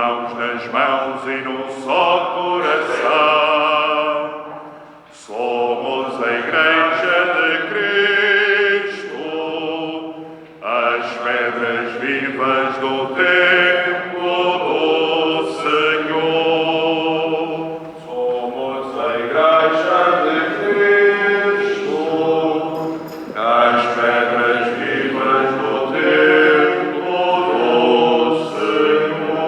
irmãos nas mãos e no só coração. Somos a Igreja de Cristo, as pedras vivas do templo do Senhor. Somos a Igreja de Cristo, as pedras vivas do templo do Senhor.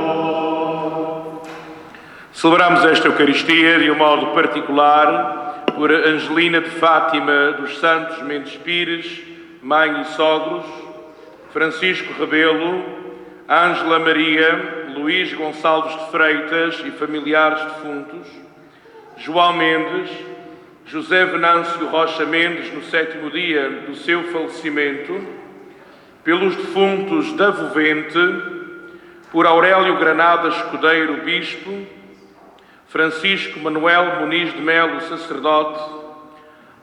Celebramos esta Eucaristia de um modo particular por Angelina de Fátima dos Santos Mendes Pires, mãe e sogros, Francisco Rebelo, Ângela Maria, Luís Gonçalves de Freitas e familiares defuntos, João Mendes, José Venâncio Rocha Mendes no 7º dia do seu falecimento, pelos defuntos da Vovente, por Aurélio Granada Escudeiro, bispo, Francisco Manuel Muniz de Melo, sacerdote,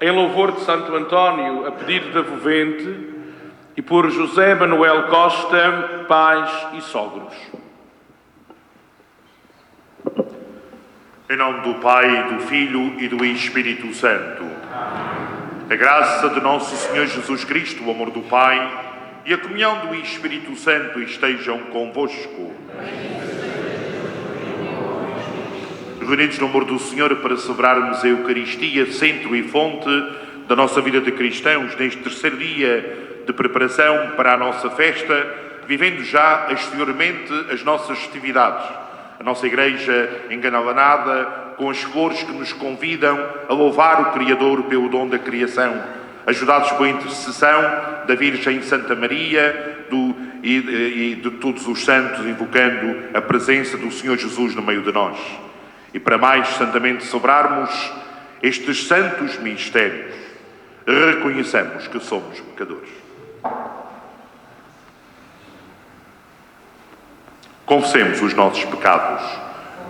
em louvor de Santo António, a pedido da Vovente, e por José Manuel Costa, pais e sogros. Em nome do Pai, do Filho e do Espírito Santo. A graça de nosso Senhor Jesus Cristo, o amor do Pai e a comunhão do Espírito Santo estejam convosco. Reunidos no amor do Senhor para celebrarmos a Eucaristia, centro e fonte da nossa vida de cristãos, neste terceiro dia de preparação para a nossa festa, vivendo já exteriormente as nossas festividades. A nossa Igreja engalanada com as flores que nos convidam a louvar o Criador pelo dom da criação, ajudados pela intercessão da Virgem Santa Maria e de todos os santos, invocando a presença do Senhor Jesus no meio de nós. E para mais santamente celebrarmos estes santos mistérios, reconheçamos que somos pecadores. Confessemos os nossos pecados.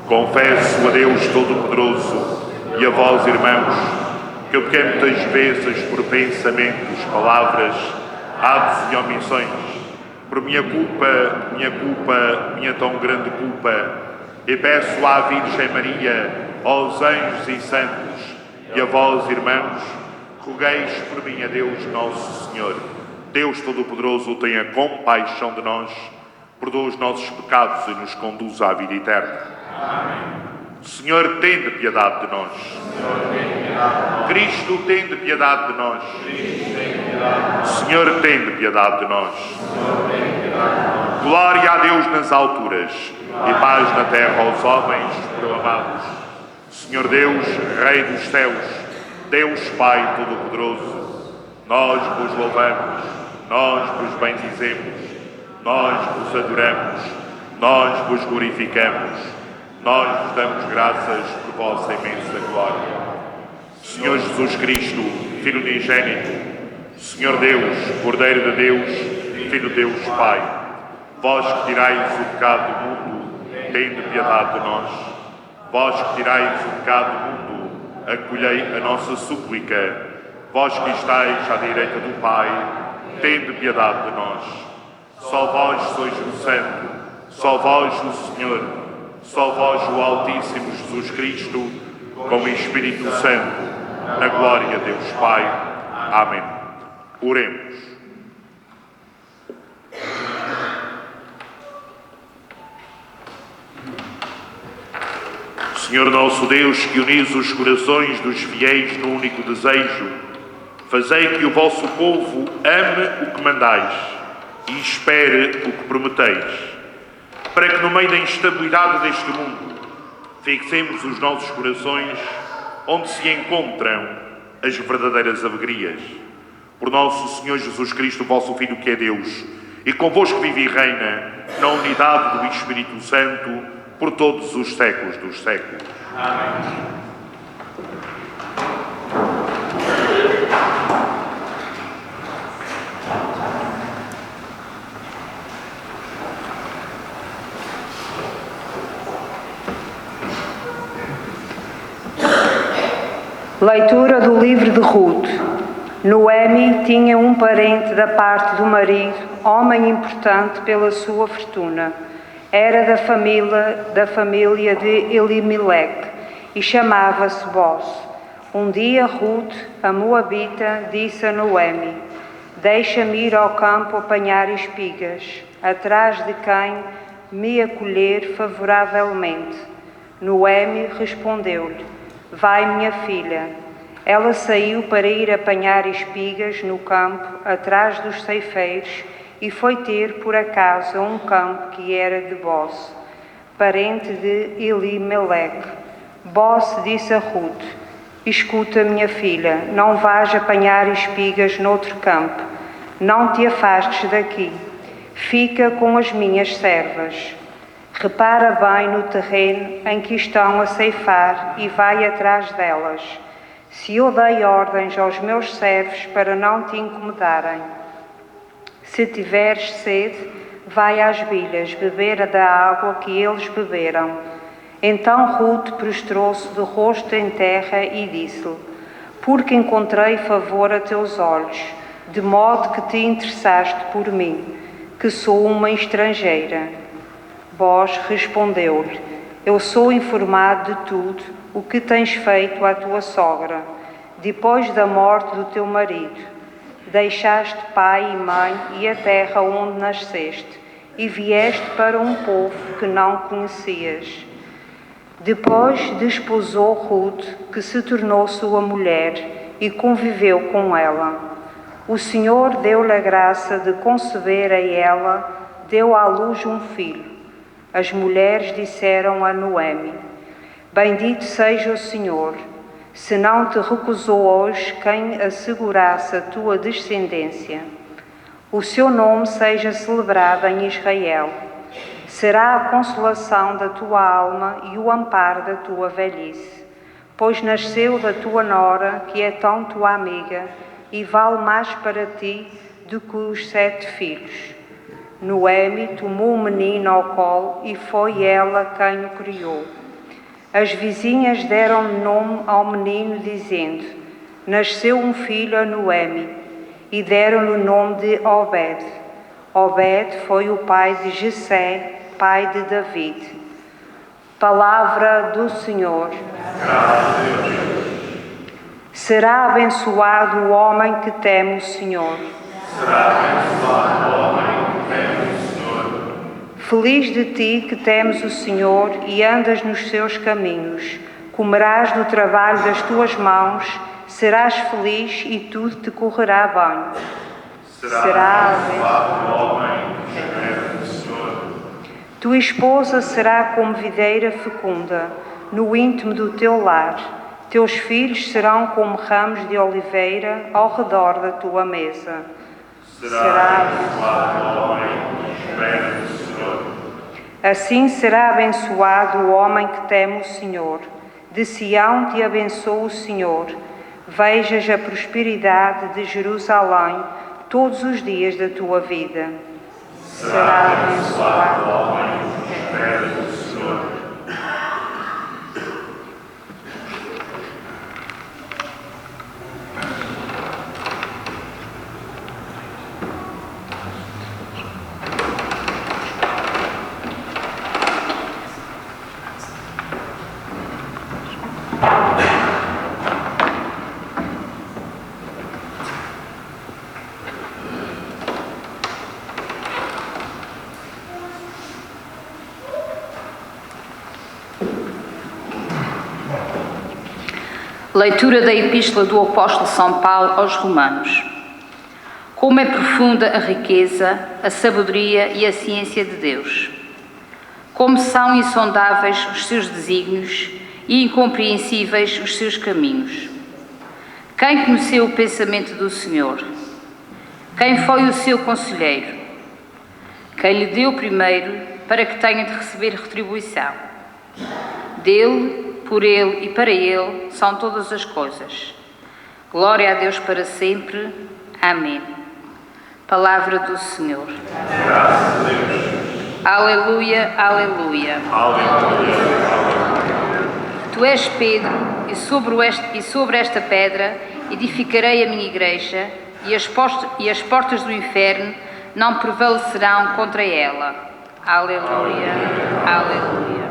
Confesso a Deus Todo-Poderoso e a vós, irmãos, que eu pequei muitas vezes por pensamentos, palavras, atos e omissões, por minha culpa, minha tão grande culpa, e peço à Virgem Maria, aos anjos e santos, e a vós, irmãos, rogueis por mim a Deus Nosso Senhor. Deus Todo-Poderoso tenha compaixão de nós, perdoa os nossos pecados e nos conduz à vida eterna. Amém. Senhor, tende piedade de nós. Cristo, tende piedade de nós. Senhor, tende piedade de nós. Glória a Deus nas alturas e paz na terra aos homens proclamados. Senhor Deus, Rei dos céus, Deus Pai Todo-Poderoso, nós vos louvamos, nós vos bendizemos, nós vos adoramos, nós vos glorificamos, nós vos damos graças por vossa imensa glória. Senhor Jesus Cristo, Filho unigênito, Senhor Deus, Cordeiro de Deus, Filho de Deus Pai, vós que tirais o pecado do mundo, tende piedade de nós. Vós que tirais o pecado do mundo, acolhei a nossa súplica. Vós que estáis à direita do Pai, tende piedade de nós. Só vós sois o Santo, só vós o Senhor, só vós o Altíssimo Jesus Cristo, com o Espírito Santo, na glória a Deus Pai. Amém. Oremos. Senhor nosso Deus, que unis os corações dos fiéis no único desejo, fazei que o vosso povo ame o que mandais e espere o que prometeis, para que no meio da instabilidade deste mundo fixemos os nossos corações onde se encontram as verdadeiras alegrias. Por nosso Senhor Jesus Cristo, vosso Filho, que é Deus, e convosco vive e reina na unidade do Espírito Santo, por todos os séculos dos séculos. Amém. Leitura do livro de Ruth. Noemi tinha um parente da parte do marido, homem importante pela sua fortuna. Era da família de Elimeleque e chamava-se Boz. Um dia Ruth, a Moabita, disse a Noemi: deixa-me ir ao campo apanhar espigas, atrás de quem me acolher favoravelmente. Noemi respondeu-lhe: vai, minha filha. Ela saiu para ir apanhar espigas no campo, atrás dos ceifeiros, e foi ter, por acaso, um campo que era de Boz, parente de Elimeleque. Boz disse a Ruth: escuta, minha filha, não vás apanhar espigas noutro campo, não te afastes daqui, fica com as minhas servas. Repara bem no terreno em que estão a ceifar e vai atrás delas. Se eu dei ordens aos meus servos para não te incomodarem. Se tiveres sede, vai às bilhas beber da água que eles beberam. Então Ruth prostrou-se de rosto em terra e disse-lhe: porque encontrei favor a teus olhos, de modo que te interessaste por mim, que sou uma estrangeira. Boz respondeu-lhe: eu sou informado de tudo o que tens feito à tua sogra, depois da morte do teu marido. Deixaste pai e mãe e a terra onde nasceste, e vieste para um povo que não conhecias. Depois desposou Ruth, que se tornou sua mulher, e conviveu com ela. O Senhor deu-lhe a graça de conceber a ela, deu à luz um filho. As mulheres disseram a Noemi: bendito seja o Senhor, se não te recusou hoje quem assegurasse a tua descendência. O seu nome seja celebrado em Israel. Será a consolação da tua alma e o amparo da tua velhice, pois nasceu da tua nora, que é tão tua amiga, e vale mais para ti do que os 7 filhos. Noemi tomou o menino ao colo e foi ela quem o criou. As vizinhas deram nome ao menino, dizendo: nasceu um filho a Noemi, e deram-lhe o nome de Obed. Obed foi o pai de Jessé, pai de David. Palavra do Senhor. Será abençoado o homem que teme o Senhor. Será abençoado o homem que teme o Senhor. Feliz de ti que temes o Senhor e andas nos seus caminhos. Comerás do trabalho das tuas mãos, serás feliz e tudo te correrá bem. Será abençoado o homem que teme o Senhor. Tua esposa será como videira fecunda, no íntimo do teu lar. Teus filhos serão como ramos de oliveira ao redor da tua mesa. Será abençoado o homem que teme o Senhor. Assim será abençoado o homem que teme o Senhor. De Sião te abençoa o Senhor. Vejas a prosperidade de Jerusalém todos os dias da tua vida. Será abençoado o homem que teme o Senhor. Leitura da Epístola do Apóstolo São Paulo aos Romanos. Como é profunda a riqueza, a sabedoria e a ciência de Deus. Como são insondáveis os seus desígnios e incompreensíveis os seus caminhos. Quem conheceu o pensamento do Senhor? Quem foi o seu conselheiro? Quem lhe deu primeiro para que tenha de receber retribuição? Dele, por Ele e para Ele são todas as coisas. Glória a Deus para sempre. Amém. Palavra do Senhor. Graças a Deus. Aleluia, aleluia. Aleluia. Tu és Pedro, e sobre esta pedra edificarei a minha igreja, e as portas do inferno não prevalecerão contra ela. Aleluia, aleluia.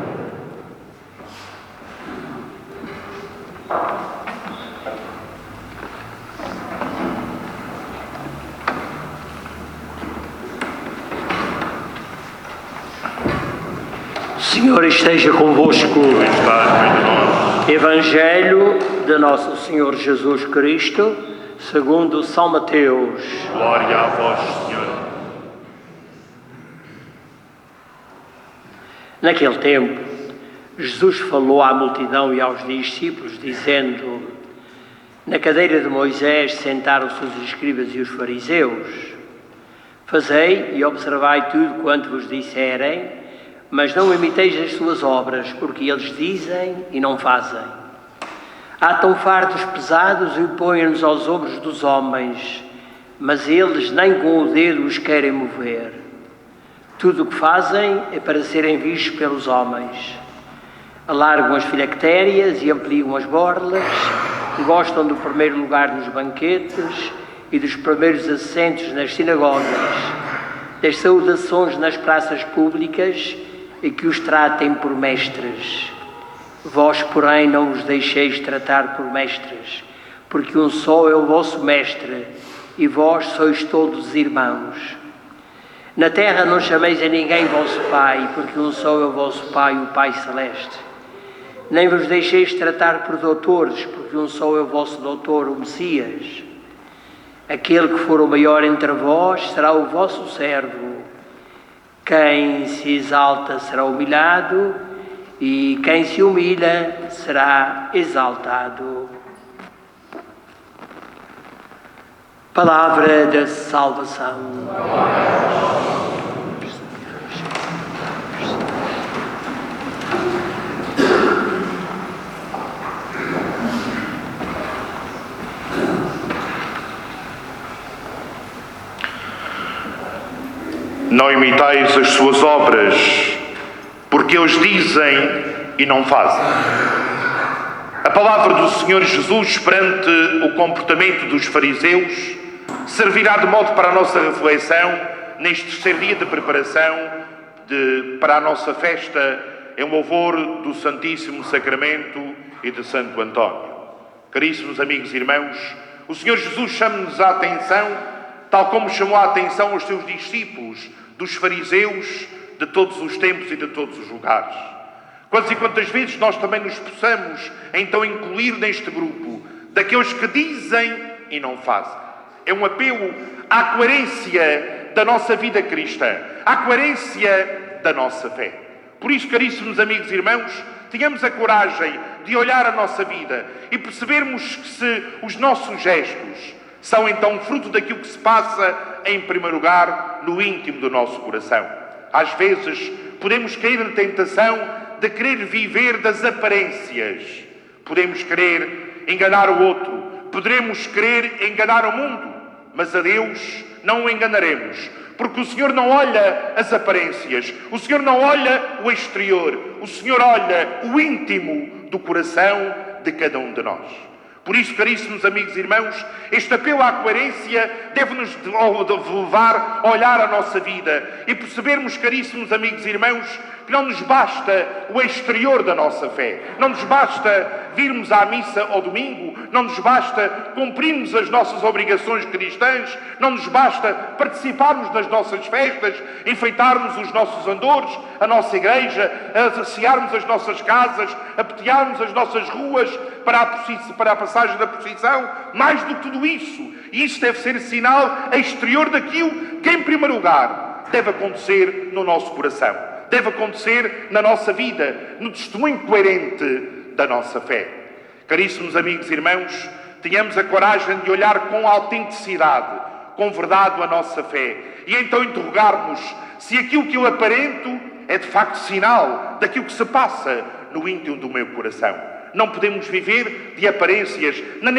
O Senhor esteja convosco. Evangelho de Nosso Senhor Jesus Cristo, segundo São Mateus. Glória a vós, Senhor. Naquele tempo, Jesus falou à multidão e aos discípulos, dizendo: na cadeira de Moisés sentaram-se os escribas e os fariseus. Fazei e observai tudo quanto vos disserem, mas não imiteis as suas obras, porque eles dizem e não fazem. Atam fardos pesados e põem-nos aos ombros dos homens, mas eles nem com o dedo os querem mover. Tudo o que fazem é para serem vistos pelos homens. Alargam as filactérias e ampliam as borlas, gostam do primeiro lugar nos banquetes e dos primeiros assentos nas sinagogas, das saudações nas praças públicas e que os tratem por mestres. Vós, porém, não os deixeis tratar por mestres, porque um só é o vosso mestre, e vós sois todos irmãos. Na terra não chameis a ninguém vosso Pai, porque um só é o vosso Pai, o Pai Celeste. Nem vos deixeis tratar por doutores, porque um só é o vosso doutor, o Messias. Aquele que for o maior entre vós será o vosso servo. Quem se exalta será humilhado, e quem se humilha será exaltado. Palavra da salvação. Não imitais as suas obras, porque eles dizem e não fazem. A palavra do Senhor Jesus perante o comportamento dos fariseus servirá de modo para a nossa reflexão neste terceiro dia de preparação para a nossa festa em louvor do Santíssimo Sacramento e de Santo António. Caríssimos amigos e irmãos, o Senhor Jesus chama-nos a atenção, tal como chamou a atenção aos seus discípulos, dos fariseus de todos os tempos e de todos os lugares. Quantas e quantas vezes nós também nos possamos então incluir neste grupo daqueles que dizem e não fazem. É um apelo à coerência da nossa vida cristã, à coerência da nossa fé. Por isso, caríssimos amigos e irmãos, tenhamos a coragem de olhar a nossa vida e percebermos se os nossos gestos são então fruto daquilo que se passa, em primeiro lugar, no íntimo do nosso coração. Às vezes podemos cair na tentação de querer viver das aparências. Podemos querer enganar o outro, poderemos querer enganar o mundo, mas a Deus não o enganaremos, porque o Senhor não olha as aparências, o Senhor não olha o exterior, o Senhor olha o íntimo do coração de cada um de nós. Por isso, caríssimos amigos e irmãos, este apelo à coerência deve-nos levar a olhar a nossa vida e percebermos, caríssimos amigos e irmãos, que não nos basta o exterior da nossa fé, não nos basta virmos à missa ao domingo, não nos basta cumprirmos as nossas obrigações cristãs, não nos basta participarmos das nossas festas, enfeitarmos os nossos andores, a nossa igreja, assearmos as nossas casas, apetearmos as nossas ruas para a passagem da procissão. Mais do que tudo isso, e isso deve ser sinal exterior daquilo que, em primeiro lugar, deve acontecer no nosso coração, deve acontecer na nossa vida, no testemunho coerente da nossa fé. Caríssimos amigos e irmãos, tenhamos a coragem de olhar com autenticidade, com verdade a nossa fé, e então interrogarmos se aquilo que eu aparento é de facto sinal daquilo que se passa no íntimo do meu coração. Não podemos viver de aparências. Na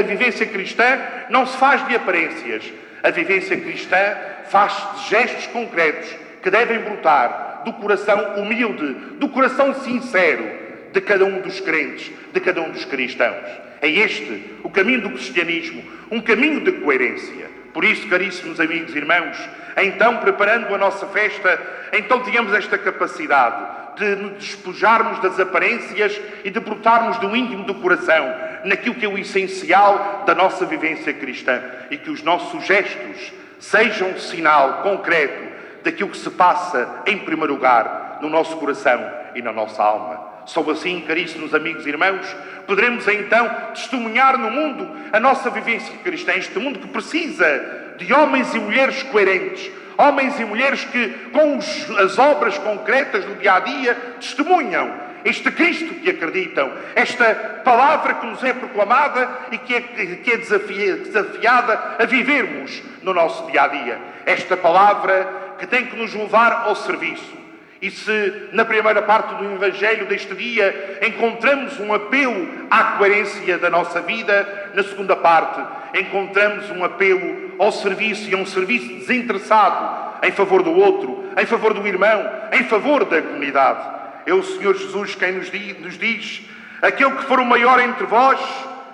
vivência cristã não se faz de aparências. A vivência cristã faz de gestos concretos que devem brotar do coração humilde, do coração sincero de cada um dos crentes, de cada um dos cristãos. É este o caminho do cristianismo, um caminho de coerência. Por isso, caríssimos amigos e irmãos, então, preparando a nossa festa, então tenhamos esta capacidade de nos despojarmos das aparências e de brotarmos do íntimo do coração naquilo que é o essencial da nossa vivência cristã, e que os nossos gestos sejam um sinal concreto daquilo que se passa, em primeiro lugar, no nosso coração e na nossa alma. Só assim, caríssimos amigos e irmãos, poderemos então testemunhar no mundo a nossa vivência cristã, este mundo que precisa de homens e mulheres coerentes, homens e mulheres que, com as obras concretas do dia-a-dia, testemunham este Cristo que acreditam, esta palavra que nos é proclamada e que é desafiada a vivermos no nosso dia-a-dia. Esta palavra que tem que nos levar ao serviço. E se na primeira parte do Evangelho deste dia encontramos um apelo à coerência da nossa vida, na segunda parte encontramos um apelo ao serviço, e a um serviço desinteressado em favor do outro, em favor do irmão, em favor da comunidade. É o Senhor Jesus quem nos diz: aquele que for o maior entre vós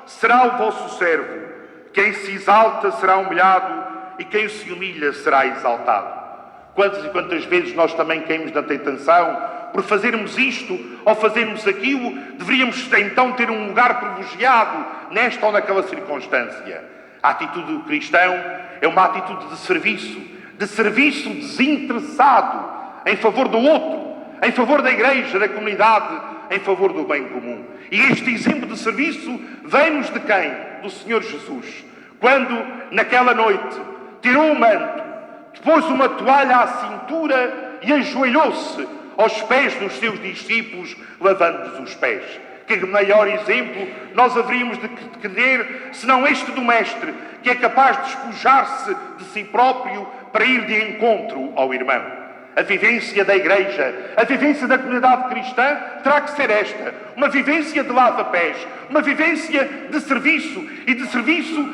será o vosso servo. Quem se exalta será humilhado, e quem se humilha será exaltado. Quantas e quantas vezes nós também caímos na tentação, por fazermos isto ou fazermos aquilo, deveríamos então ter um lugar privilegiado nesta ou naquela circunstância. A atitude do cristão é uma atitude de serviço desinteressado, em favor do outro, em favor da igreja, da comunidade, em favor do bem comum. E este exemplo de serviço vem-nos de quem? Do Senhor Jesus. Quando, naquela noite, tirou o manto, pôs uma toalha à cintura e ajoelhou-se aos pés dos seus discípulos, lavando-lhes os pés. Que maior exemplo nós haveríamos de querer, senão este do Mestre, que é capaz de despojar-se de si próprio para ir de encontro ao irmão. A vivência da Igreja, a vivência da comunidade cristã terá que ser esta: uma vivência de lava-pés, uma vivência de serviço, e de serviço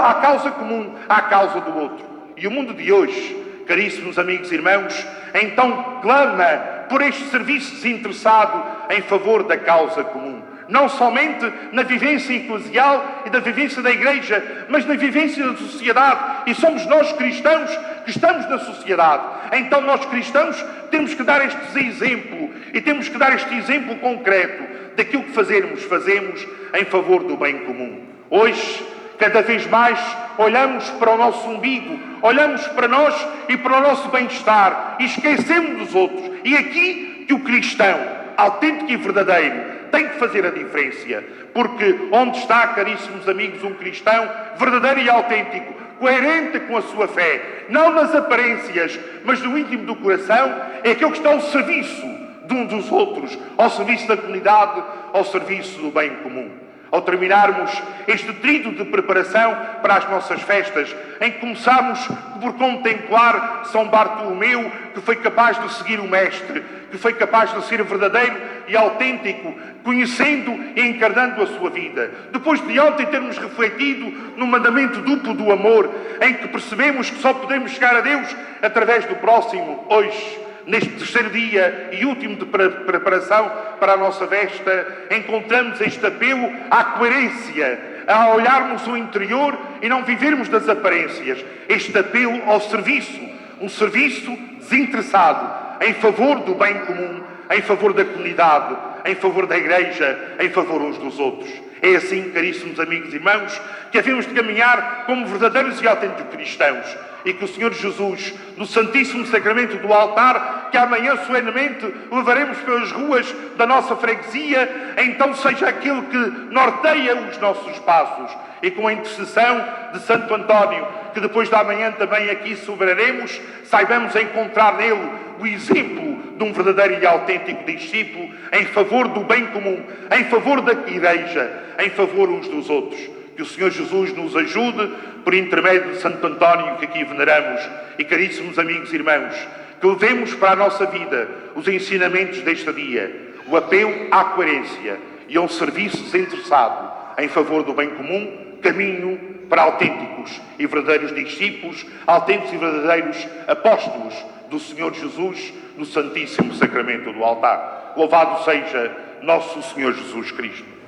à causa comum, à causa do outro. E o mundo de hoje, caríssimos amigos e irmãos, então clama por este serviço desinteressado em favor da causa comum. Não somente na vivência eclesial e da vivência da Igreja, mas na vivência da sociedade. E somos nós cristãos que estamos na sociedade. Então nós cristãos temos que dar este exemplo, e temos que dar este exemplo concreto daquilo que fazemos em favor do bem comum. Hoje, cada vez mais olhamos para o nosso umbigo, olhamos para nós e para o nosso bem-estar, e esquecemos dos outros. E aqui que o cristão, autêntico e verdadeiro, tem que fazer a diferença. Porque onde está, caríssimos amigos, um cristão verdadeiro e autêntico, coerente com a sua fé, não nas aparências, mas no íntimo do coração, é aquele que está ao serviço de um dos outros, ao serviço da comunidade, ao serviço do bem comum. Ao terminarmos este tríduo de preparação para as nossas festas, em que começamos por contemplar São Bartolomeu, que foi capaz de seguir o Mestre, que foi capaz de ser verdadeiro e autêntico, conhecendo e encarnando a sua vida. Depois de ontem termos refletido no mandamento duplo do amor, em que percebemos que só podemos chegar a Deus através do próximo, hoje, neste terceiro dia e último de preparação para a nossa festa, encontramos este apelo à coerência, a olharmos o interior e não vivermos das aparências. Este apelo ao serviço, um serviço desinteressado, em favor do bem comum, em favor da comunidade, em favor da Igreja, em favor uns dos outros. É assim, caríssimos amigos e irmãos, que havemos de caminhar como verdadeiros e autênticos cristãos. E que o Senhor Jesus, no Santíssimo Sacramento do altar, que amanhã solenemente levaremos pelas ruas da nossa freguesia, então seja aquele que norteia os nossos passos. E com a intercessão de Santo António, que depois da manhã também aqui celebraremos, saibamos encontrar nele o exemplo de um verdadeiro e autêntico discípulo em favor do bem comum, em favor da Igreja, em favor uns dos outros. Que o Senhor Jesus nos ajude, por intermédio de Santo António, que aqui veneramos. E, caríssimos amigos e irmãos, que levemos para a nossa vida os ensinamentos deste dia, o apelo à coerência e a um serviço desinteressado em favor do bem comum, caminho para autênticos e verdadeiros discípulos, autênticos e verdadeiros apóstolos do Senhor Jesus no Santíssimo Sacramento do altar. Louvado seja nosso Senhor Jesus Cristo.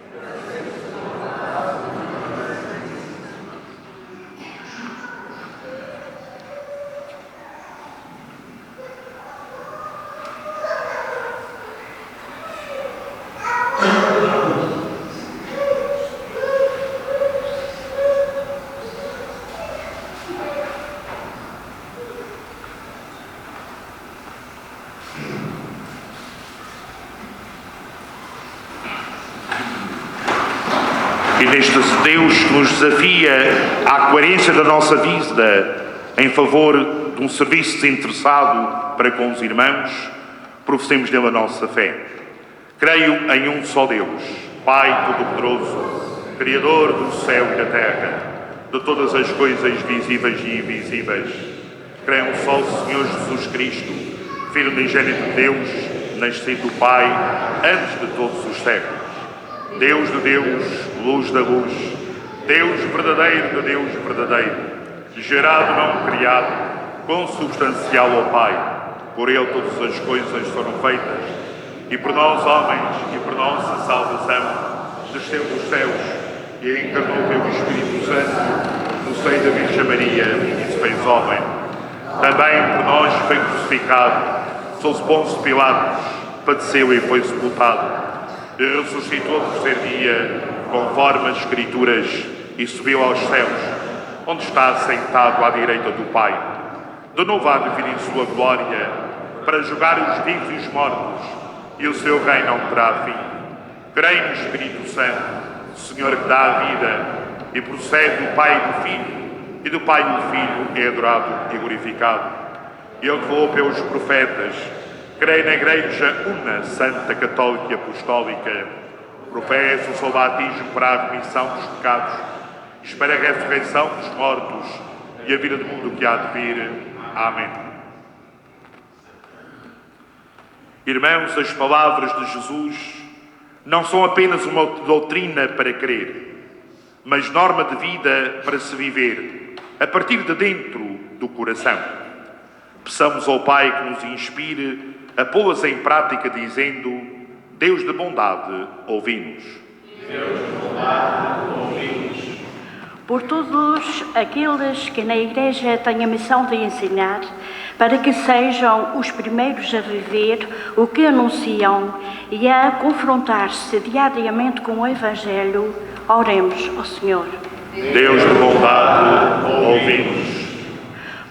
E neste Deus que nos desafia à coerência da nossa vida em favor de um serviço desinteressado para com os irmãos, professemos nele a nossa fé. Creio em um só Deus, Pai Todo-Poderoso, Criador do céu e da terra, de todas as coisas visíveis e invisíveis. Creio em um só Senhor Jesus Cristo, Filho unigênito de Deus, nascido do Pai antes de todos os séculos. Deus de Deus, luz da luz, Deus verdadeiro de Deus verdadeiro, gerado não criado, consubstancial ao Pai. Por ele todas as coisas foram feitas, e por nós homens, e por nossa salvação, desceu dos céus e encarnou pelo Espírito Santo no seio da Virgem Maria e se fez homem. Também por nós foi crucificado, sob Pôncio Pilatos, padeceu e foi sepultado, e ressuscitou no terceiro dia, conforme as Escrituras, e subiu aos céus, onde está sentado à direita do Pai. De novo há de vir em sua glória, para julgar os vivos e os mortos, e o seu reino não terá fim. Creio no Espírito Santo, Senhor que dá a vida, e procede do Pai e do Filho, e do Pai e do Filho é adorado e glorificado. Ele que falou pelos profetas. Creio na Igreja Una, Santa, Católica e Apostólica. Professo o seu batismo para a remissão dos pecados. Espero a ressurreição dos mortos e a vida do mundo que há de vir. Amém. Irmãos, as palavras de Jesus não são apenas uma doutrina para crer, mas norma de vida para se viver, a partir de dentro do coração. Peçamos ao Pai que nos inspire a pô-las em prática, dizendo: Deus de bondade, ouvi-nos. Deus de bondade, ouvi-nos. Por todos aqueles que na Igreja têm a missão de ensinar, para que sejam os primeiros a viver o que anunciam e a confrontar-se diariamente com o Evangelho, oremos ao Senhor. Deus de bondade, ouvi-nos.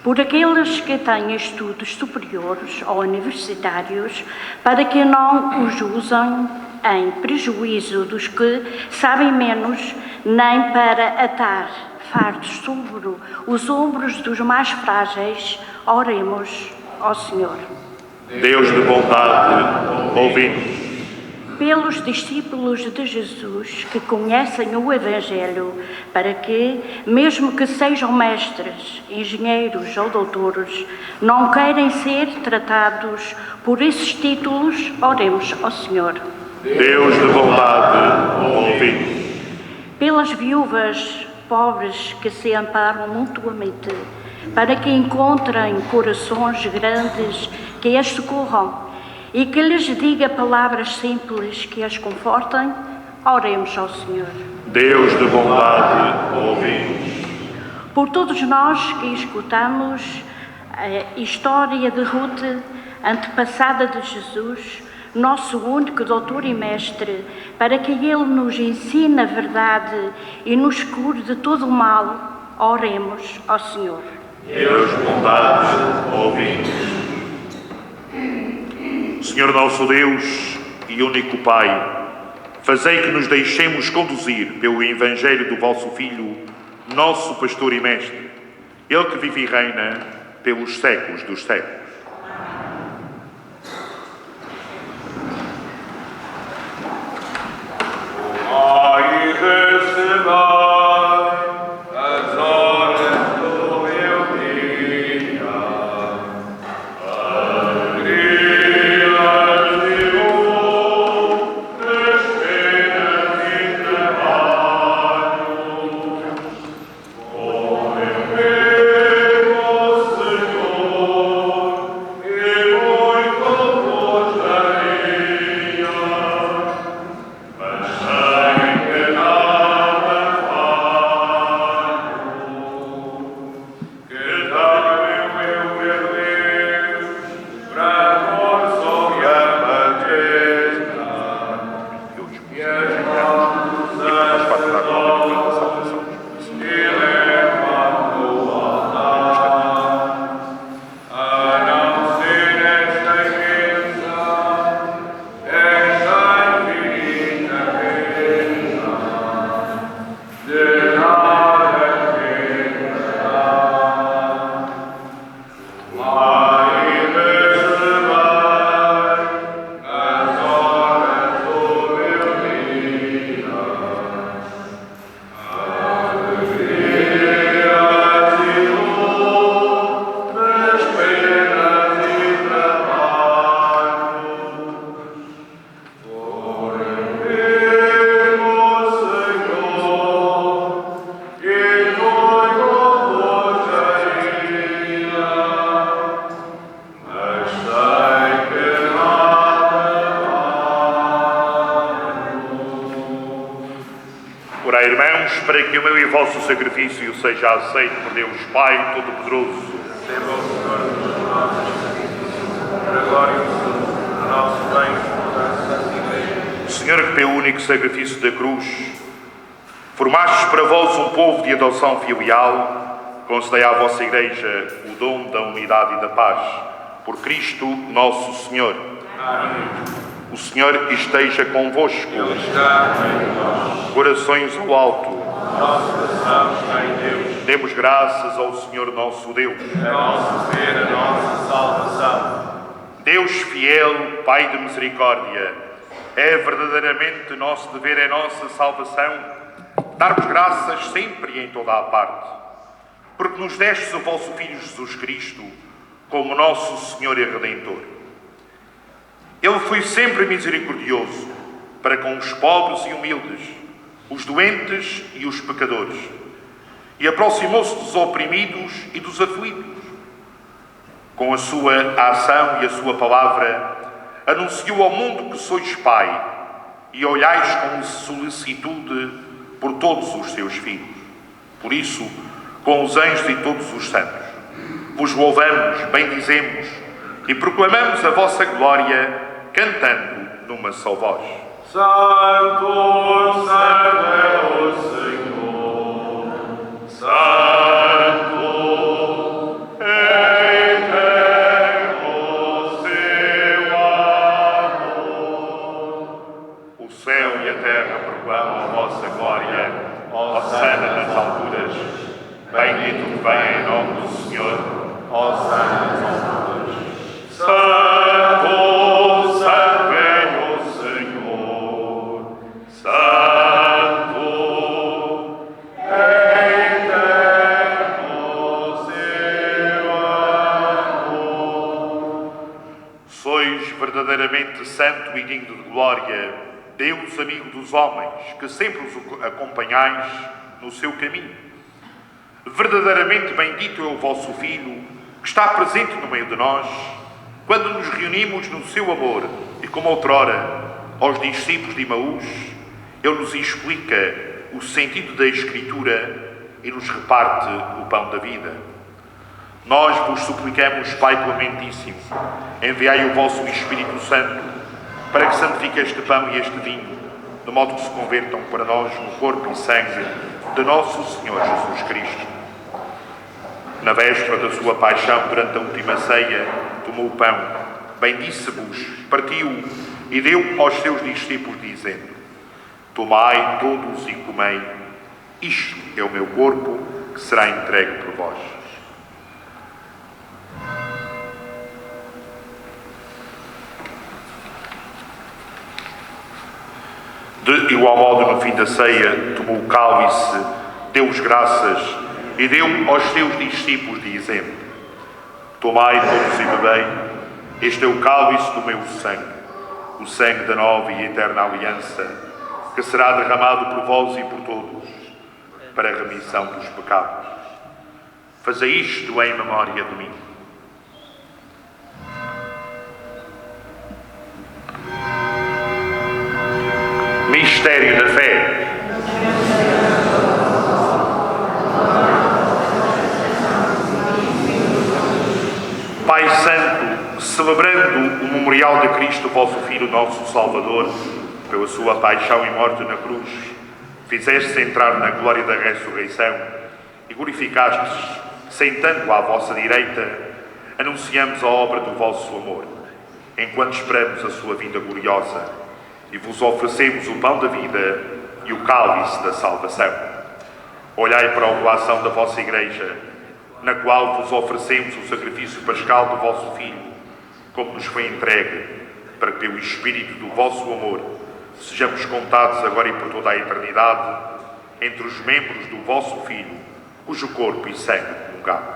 Por aqueles que têm estudos superiores ou universitários, para que não os usem em prejuízo dos que sabem menos, nem para atar fardos sobre os ombros dos mais frágeis, oremos ao Senhor. Deus de bondade, ouvi-nos. Pelos discípulos de Jesus que conhecem o Evangelho, para que, mesmo que sejam mestres, engenheiros ou doutores, não querem ser tratados por esses títulos, oremos ao Senhor. Deus de bondade, ouvi-nos. Pelas viúvas pobres que se amparam mutuamente, para que encontrem corações grandes que as socorram, e que lhes diga palavras simples que as confortem, oremos ao Senhor. Deus de bondade, ouvi-nos. Por todos nós que escutamos a história de Ruth, antepassada de Jesus, nosso único doutor e mestre, para que Ele nos ensine a verdade e nos cure de todo o mal, oremos ao Senhor. Deus de bondade, ouvi-nos. Senhor nosso Deus e único Pai, fazei que nos deixemos conduzir pelo Evangelho do vosso Filho, nosso pastor e mestre, Ele que vive e reina pelos séculos dos séculos. Ai, recebei as horas do meu dia. Senhor, Orai, irmãos, para que o meu e vosso sacrifício seja aceito por Deus Pai Todo-Poderoso. Receba o Senhor dos nossos sacrifícios, para a glória do nosso bem e da Santa Igreja. Senhor, que pelo único sacrifício da cruz formastes para vós um povo de adoção filial, concedei à vossa Igreja o dom da unidade e da paz. Por Cristo nosso Senhor. Amém. O Senhor esteja convosco. Ele está no meio de nós. Corações ao alto. Nosso coração está em Deus. Demos graças ao Senhor nosso Deus. É nosso dever, a nossa salvação. Deus fiel, Pai de misericórdia, é verdadeiramente nosso dever, é nossa salvação, dar-vos graças sempre e em toda a parte, porque nos destes o vosso Filho Jesus Cristo como nosso Senhor e Redentor. Ele foi sempre misericordioso para com os pobres e humildes, os doentes e os pecadores, e aproximou-se dos oprimidos e dos aflitos. Com a sua ação e a sua palavra, anunciou ao mundo que sois Pai e olhais com solicitude por todos os seus filhos. Por isso, com os anjos e todos os santos, vos louvamos, bendizemos e proclamamos a vossa glória, cantando numa só voz. Santo, Santo é o Senhor. Santo, eterno seu amor. O céu e a terra proclamam a vossa glória, Hosana nas alturas. Bendito que vem em nome do Senhor, Hosana nas alturas. Santo, Santo é o Senhor. Santo, eterno seu amor. Sois verdadeiramente santo e digno de glória, Deus amigo dos homens, que sempre os acompanhais no seu caminho. Verdadeiramente bendito é o vosso Filho, que está presente no meio de nós, quando nos reunimos no seu amor, e como outrora, aos discípulos de Emaús, ele nos explica o sentido da Escritura e nos reparte o pão da vida. Nós vos suplicamos, Pai clementíssimo, enviai o vosso Espírito Santo, para que santifique este pão e este vinho, de modo que se convertam para nós no corpo e sangue de nosso Senhor Jesus Cristo. Na véspera da sua paixão, durante a última ceia, tomou o pão, bendisse-vos, partiu e deu aos seus discípulos, dizendo: tomai todos e comei, isto é o meu corpo, que será entregue por vós. De igual modo, no fim da ceia, tomou o cálice, deu-vos graças e deu aos seus discípulos, dizendo: tomai todos e bebei, este é o cálice do meu sangue, o sangue da nova e eterna aliança, que será derramado por vós e por todos, para a remissão dos pecados. Fazei isto em memória de mim. Mistério da fé. Pai Santo, celebrando o memorial de Cristo, vosso Filho, nosso Salvador, pela sua paixão e morte na cruz, fizeste entrar na glória da ressurreição e glorificastes, sentando à vossa direita, anunciamos a obra do vosso amor, enquanto esperamos a sua vinda gloriosa, e vos oferecemos o pão da vida e o cálice da salvação. Olhai para a oblação da vossa Igreja, na qual vos oferecemos o sacrifício pascal do vosso Filho, como nos foi entregue, para que pelo Espírito do vosso amor sejamos contados agora e por toda a eternidade entre os membros do vosso Filho, cujo corpo e sangue comungamos.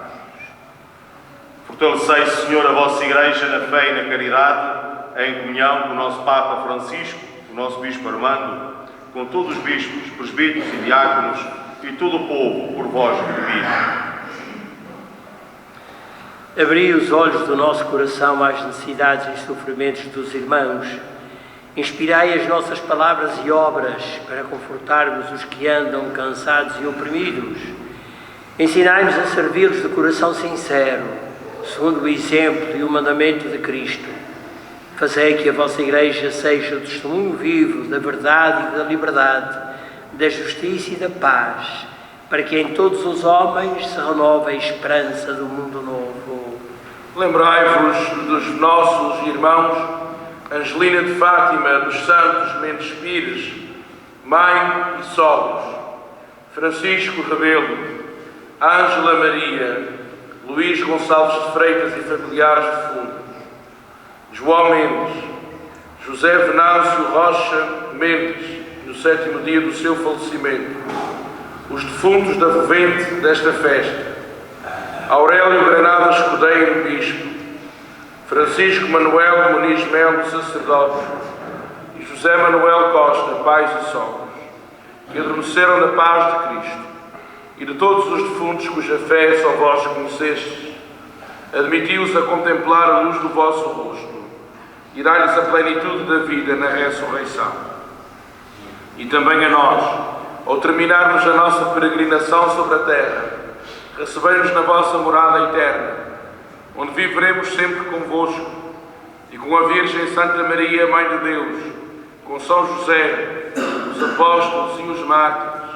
Fortalecei, Senhor, a vossa Igreja na fé e na caridade, em comunhão com o nosso Papa Francisco, o nosso Bispo Armando, com todos os bispos, presbíteros e diáconos e todo o povo por vós redimido. Abri os olhos do nosso coração às necessidades e sofrimentos dos irmãos Inspirai as nossas palavras e obras para confortarmos os que andam cansados e oprimidos. Ensinai-nos a servi-los de coração sincero, segundo o exemplo e o mandamento de Cristo. Fazei que a vossa Igreja seja o testemunho vivo da verdade e da liberdade, da justiça e da paz, para que em todos os homens se renove a esperança do mundo novo. Lembrai-vos dos nossos irmãos Angelina de Fátima, dos Santos Mendes Pires, mãe e sogros, Francisco Rebelo, Ângela Maria, Luís Gonçalves de Freitas e familiares defuntos, João Mendes, José Venâncio Rocha Mendes, no 7º dia do seu falecimento, os defuntos da vivente desta festa, Aurélio Granada Escudeiro, bispo, Francisco Manuel Muniz Melo, sacerdote, e José Manuel Costa, pais e sogros, que adormeceram na paz de Cristo, e de todos os defuntos cuja fé só vós conhecestes, admiti-os a contemplar a luz do vosso rosto, e dai-lhes a plenitude da vida na ressurreição. E também a nós, ao terminarmos a nossa peregrinação sobre a terra, recebei-nos na vossa morada eterna, onde viveremos sempre convosco, e com a Virgem Santa Maria, Mãe de Deus, com São José, os apóstolos e os mártires,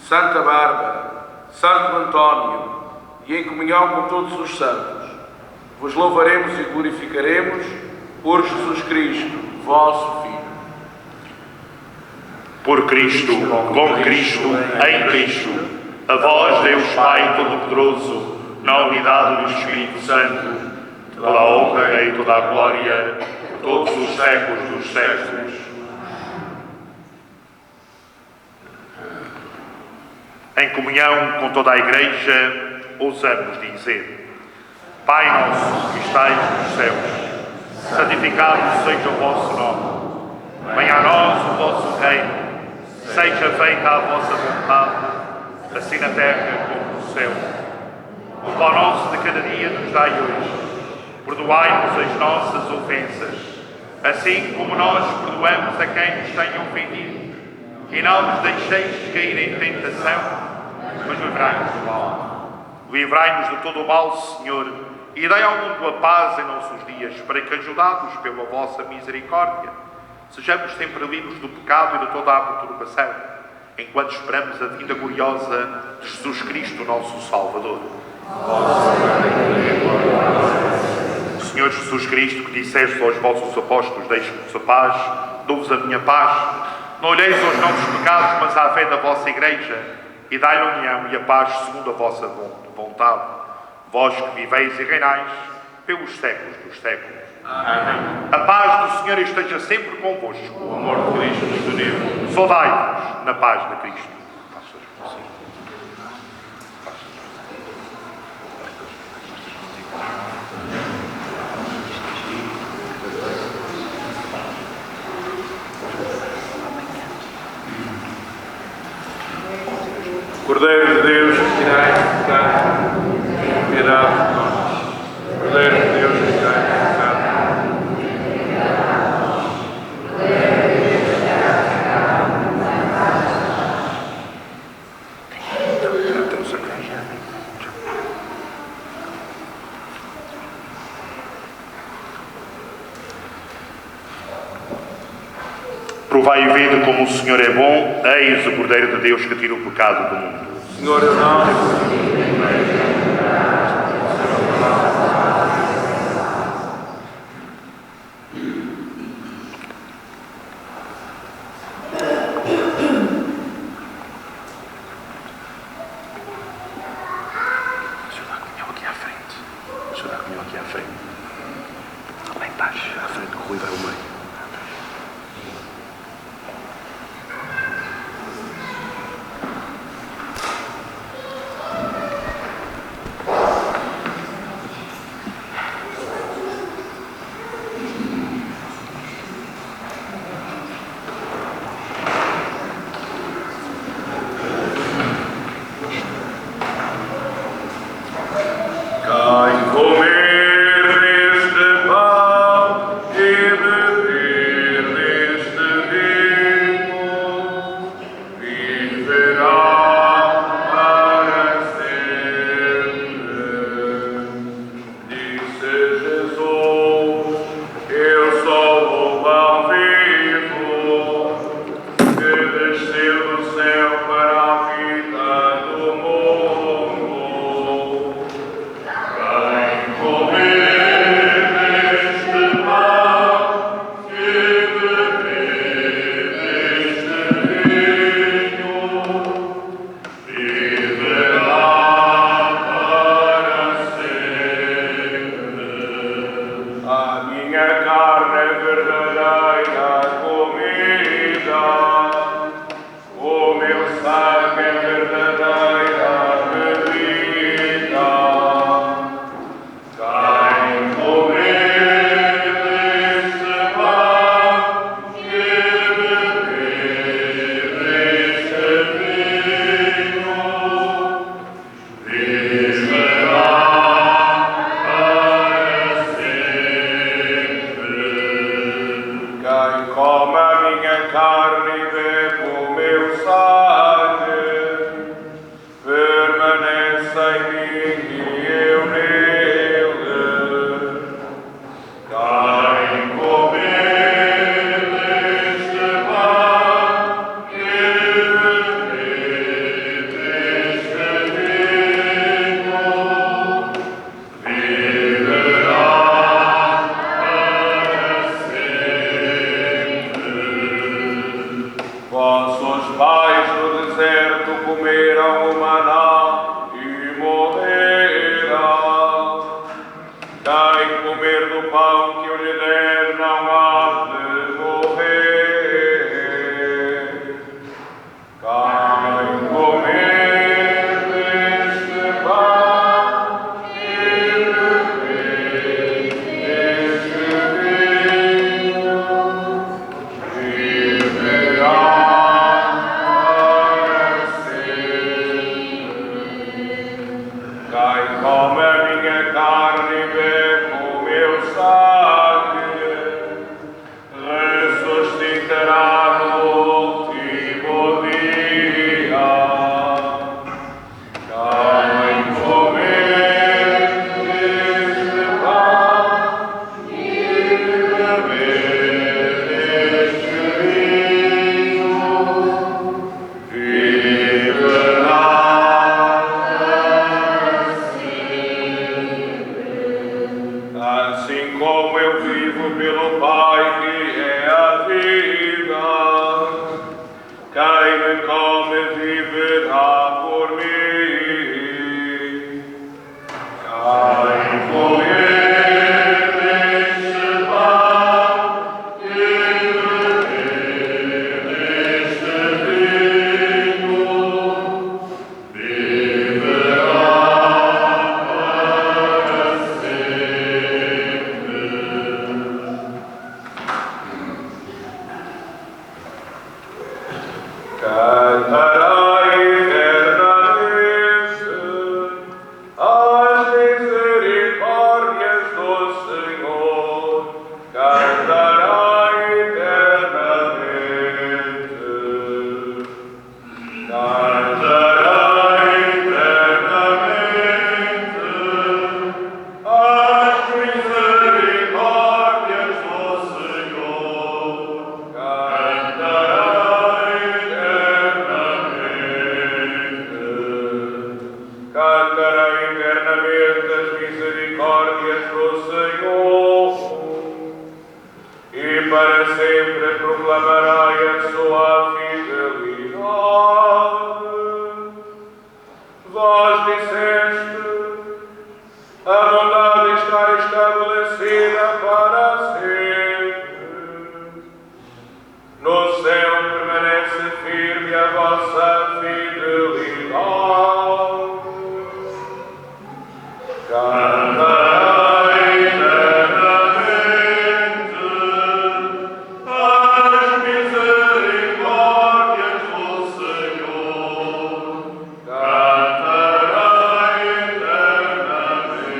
Santa Bárbara, Santo António, e em comunhão com todos os santos, vos louvaremos e glorificaremos por Jesus Cristo, vosso Filho. Por Cristo, com Cristo, em Cristo, a vós, Deus Pai Todo-Poderoso, na unidade do Espírito Santo, toda a honra e toda a glória, todos os séculos dos séculos. Em comunhão com toda a Igreja, ousamos dizer: Pai nosso que estais nos céus, santificado seja o vosso nome. Venha a nós o vosso reino. Seja feita a vossa vontade, assim na terra como no céu. O pão nosso de cada dia nos dai hoje. Perdoai-nos as nossas ofensas, assim como nós perdoamos a quem nos tem ofendido. E não nos deixeis cair em tentação, mas livrai-nos do mal. Livrai-nos de todo o mal, Senhor, e dai ao mundo a paz em nossos dias, para que, ajudados pela vossa misericórdia, sejamos sempre livres do pecado e de toda a perturbação, enquanto esperamos a vinda gloriosa de Jesus Cristo, nosso Salvador. Senhor Jesus Cristo, que disseste aos vossos apóstolos: deixe-vos a paz, dou-vos a minha paz. Não olheis aos nossos pecados, mas à fé da vossa Igreja, e dai-lhe a união e a paz segundo a vossa vontade. Vós que viveis e reinais pelos séculos dos séculos. Amém. A paz do Senhor esteja sempre convosco. O amor de Cristo nos uniu. Saudai-vos na paz de Cristo. Cordeiro de Deus, que tirai o pecado, tenha piedade de nós. Cordeiro de Deus, que tirai o pecado. Provai e vede como o Senhor é bom. Eis o Cordeiro de Deus que tira o pecado do mundo. Senhor, eu não carne e bebe o meu sangue, permanece em mim e eu nele. Quem comer deste pão e beber deste vinho, viverá para sempre. Vossos pais no deserto comeram o maná e morreram. Quem comer do pão que eu lhe der não há de morrer. Quem comer deste pão e beber deste vinho, viverá para sempre. Quem come a minha carne e bebe o meu sangue, ressuscitará no último dia. Quem comer deste pão e beber deste vinho, viverá para sempre. Assim como eu vivo pelo Pai que é a vida, quem me come viverá por mim. Quem comer deste pão e beber deste vinho, viverá para sempre. Cantarei eternamente as misericórdias do Senhor. Cantarei eternamente. Cantarei eternamente as misericórdias do Senhor. Cantarei eternamente. Cantarei eternamente as misericórdias do Senhor, e para sempre proclamarei a sua fidelidade. Vós disseste: a bondade está estabelecida para sempre. No céu permanece firme a vossa fidelidade. Cantarei eternamente as misericórdias do Senhor. Cantarei eternamente.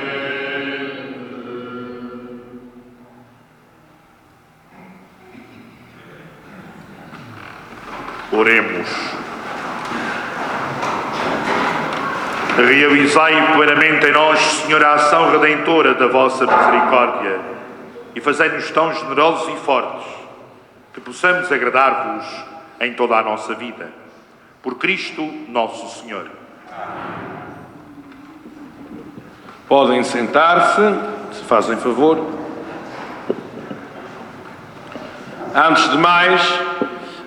Oremos. Realizai plenamente em nós, Senhor, a ação redentora da vossa misericórdia e fazei-nos tão generosos e fortes que possamos agradar-vos em toda a nossa vida. Por Cristo nosso Senhor. Podem sentar-se, se fazem favor. Antes de mais,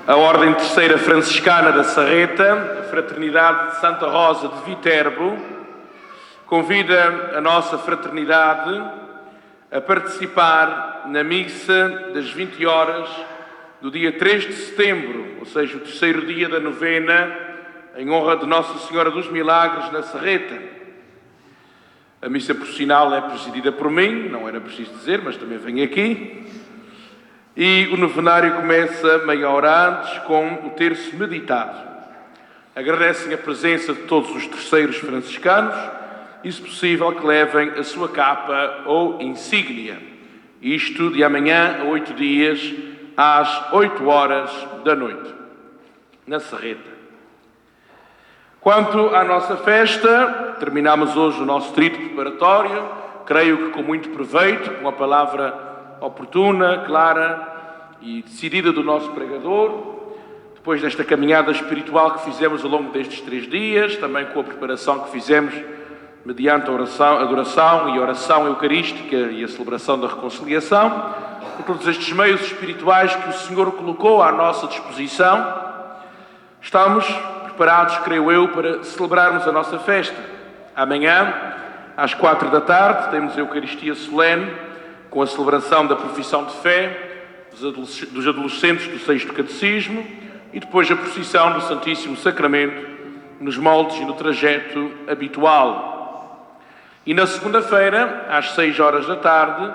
a Ordem Terceira Franciscana da Sarreta, a Fraternidade de Santa Rosa de Viterbo, convida a nossa fraternidade a participar na missa das 20 horas do dia 3 de setembro, ou seja, o terceiro dia da novena, em honra de Nossa Senhora dos Milagres na Sarreta. A missa por sinal é presidida por mim, não era preciso dizer, mas também venho aqui. E o novenário começa meia hora antes com o terço meditado. Agradecem a presença de todos os terceiros franciscanos e, se possível, que levem a sua capa ou insígnia. Isto de amanhã a 8 dias, às 8 horas da noite, na Serreta. Quanto à nossa festa, terminamos hoje o nosso trito preparatório, creio que com muito proveito, com a palavra oportuna, clara e decidida do nosso pregador, depois desta caminhada espiritual que fizemos ao longo destes 3 dias, também com a preparação que fizemos mediante a adoração e a oração eucarística e a celebração da reconciliação, com todos estes meios espirituais que o Senhor colocou à nossa disposição, estamos preparados, creio eu, para celebrarmos a nossa festa. Amanhã, às 4 da tarde, temos a Eucaristia solene, com a celebração da profissão de fé dos adolescentes do 6º Catecismo e depois a procissão do Santíssimo Sacramento nos moldes e no trajeto habitual. E na segunda-feira, às 6 horas da tarde,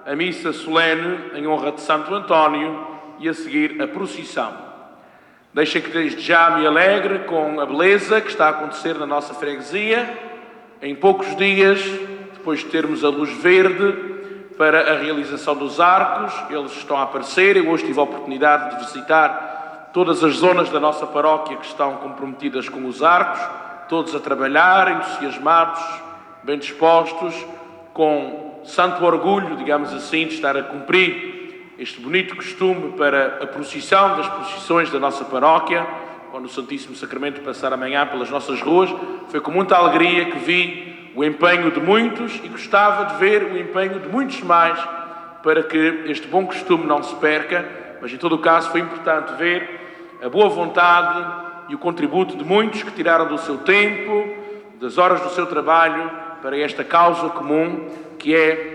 a missa solene em honra de Santo António e a seguir a procissão. Deixem que desde já me alegre com a beleza que está a acontecer na nossa freguesia. Em poucos dias, depois de termos a luz verde para a realização dos arcos, eles estão a aparecer. Eu hoje tive a oportunidade de visitar todas as zonas da nossa paróquia que estão comprometidas com os arcos, todos a trabalhar, entusiasmados, bem dispostos, com santo orgulho, digamos assim, de estar a cumprir este bonito costume para a procissão das procissões da nossa paróquia, quando o Santíssimo Sacramento passar amanhã pelas nossas ruas. Foi com muita alegria que vi o empenho de muitos e gostava de ver o empenho de muitos mais para que este bom costume não se perca, mas em todo o caso foi importante ver a boa vontade e o contributo de muitos que tiraram do seu tempo, das horas do seu trabalho, para esta causa comum, que é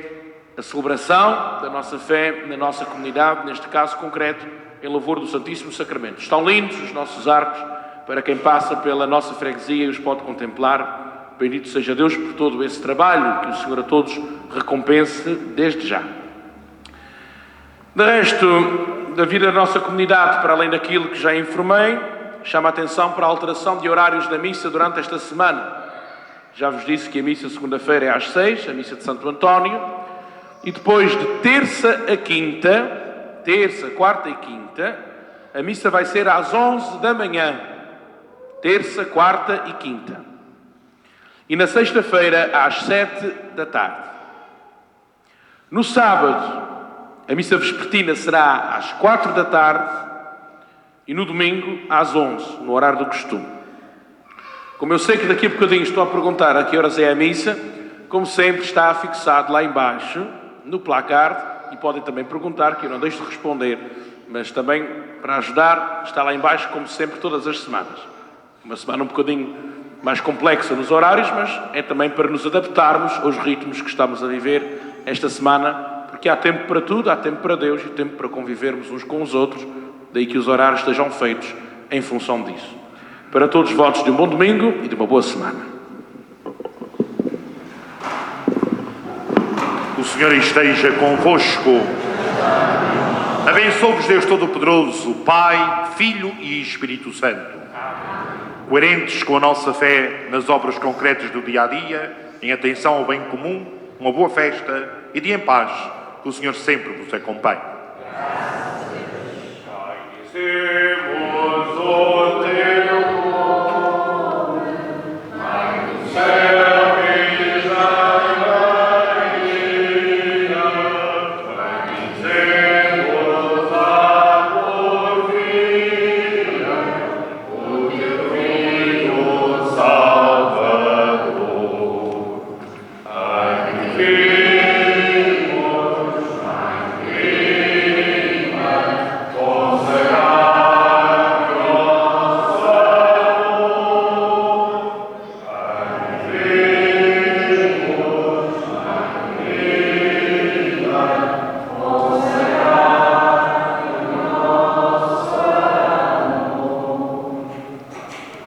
a celebração da nossa fé na nossa comunidade, neste caso concreto, em louvor do Santíssimo Sacramento. Estão lindos os nossos arcos, para quem passa pela nossa freguesia e os pode contemplar. Bendito seja Deus por todo esse trabalho, que o Senhor a todos recompense desde já. De resto, da vida da nossa comunidade, para além daquilo que já informei, chama a atenção para a alteração de horários da missa durante esta semana. Já vos disse que a missa segunda-feira é às 6, a missa de Santo António, e depois de terça, quarta e quinta, a missa vai ser às 11 da manhã. Terça, quarta e quinta. E na sexta-feira, às 7 da tarde. No sábado, a missa vespertina será às 4 da tarde e no domingo, às 11, no horário do costume. Como eu sei que daqui a bocadinho estou a perguntar a que horas é a missa, como sempre está fixado lá embaixo, no placard, e podem também perguntar, que eu não deixo de responder, mas também para ajudar, está lá embaixo, como sempre, todas as semanas. Uma semana um bocadinho mais complexa nos horários, mas é também para nos adaptarmos aos ritmos que estamos a viver esta semana, porque há tempo para tudo, há tempo para Deus e tempo para convivermos uns com os outros, daí que os horários estejam feitos em função disso. Para todos, votos de um bom domingo e de uma boa semana. O Senhor esteja convosco. Abençoe-vos Deus Todo-Poderoso, Pai, Filho e Espírito Santo. Coerentes com a nossa fé nas obras concretas do dia-a-dia, em atenção ao bem comum, uma boa festa e de em paz, que o Senhor sempre vos acompanhe.